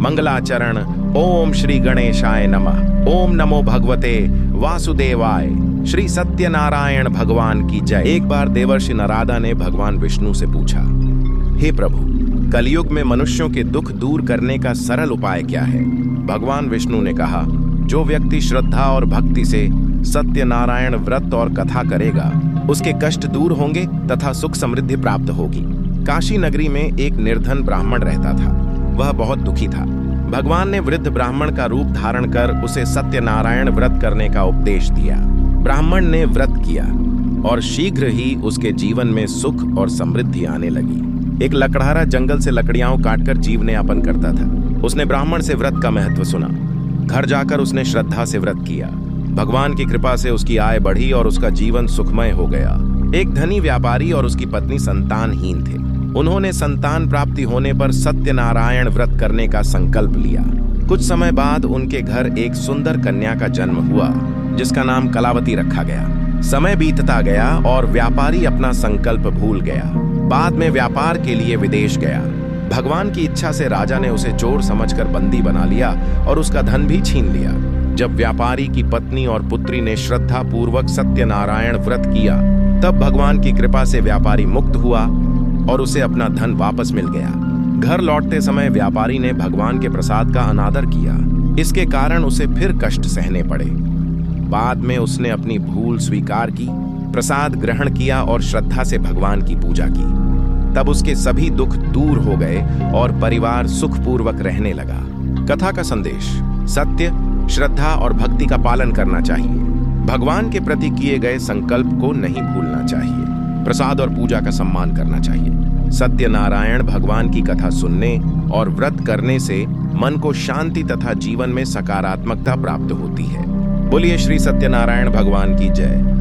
मंगलाचरण। ओम श्री गणेशाय नमः। ओम नमो भगवते वासुदेवाय। श्री सत्यनारायण भगवान की जय। एक बार देवर्षि नारदा ने भगवान विष्णु से पूछा, हे प्रभु, कलयुग में मनुष्यों के दुख दूर करने का सरल उपाय क्या है? भगवान विष्णु ने कहा, जो व्यक्ति श्रद्धा और भक्ति से सत्यनारायण व्रत और कथा करेगा, उसके कष्ट दूर होंगे तथा सुख समृद्धि प्राप्त होगी। काशी नगरी में एक निर्धन ब्राह्मण रहता था। वह बहुत दुखी था। भगवान ने वृद्ध ब्राह्मण का रूप धारण कर उसे सत्यनारायण व्रत करने का उपदेश दिया। ब्राह्मण ने व्रत किया और शीघ्र ही उसके जीवन में सुख और समृद्धि आने लगी। एक लकड़हारा जंगल से लकड़ियां काटकर जीवन यापन करता था। उसने ब्राह्मण से व्रत का महत्व सुना। घर जाकर उसने श्रद्धा से व्रत किया। भगवान की कृपा से उसकी आय बढ़ी और उसका जीवन सुखमय हो गया। एक धनी व्यापारी और उसकी पत्नी संतानहीन थे। उन्होंने संतान प्राप्ति होने पर सत्यनारायण व्रत करने का संकल्प लिया। कुछ समय बाद उनके घर एक सुंदर कन्या का जन्म हुआ, जिसका नाम कलावती रखा गया। समय बीतता गया और व्यापारी अपना संकल्प भूल गया। बाद में व्यापार के लिए विदेश गया। भगवान की इच्छा से राजा ने उसे चोर समझकर बंदी बना लिया और उसका धन भी छीन लिया। जब व्यापारी की पत्नी और पुत्री ने श्रद्धा पूर्वक सत्यनारायण व्रत किया, तब भगवान की कृपा से व्यापारी मुक्त हुआ और उसे अपना धन वापस मिल गया। घर लौटते समय व्यापारी ने भगवान के प्रसाद का अनादर किया। इसके कारण उसे फिर कष्ट सहने पड़े। बाद में उसने अपनी भूल स्वीकार की, प्रसाद ग्रहण किया और श्रद्धा से भगवान की पूजा की। तब उसके सभी दुख दूर हो गए और परिवार सुखपूर्वक रहने लगा। कथा का संदेश: सत्य, श्रद्धा और भक्ति का पालन करना चाहिए। भगवान के प्रति किए गए संकल्प को नहीं भूलना चाहिए। प्रसाद और पूजा का सम्मान करना चाहिए। सत्यनारायण भगवान की कथा सुनने और व्रत करने से मन को शांति तथा जीवन में सकारात्मकता प्राप्त होती है। बोलिए श्री सत्यनारायण भगवान की जय।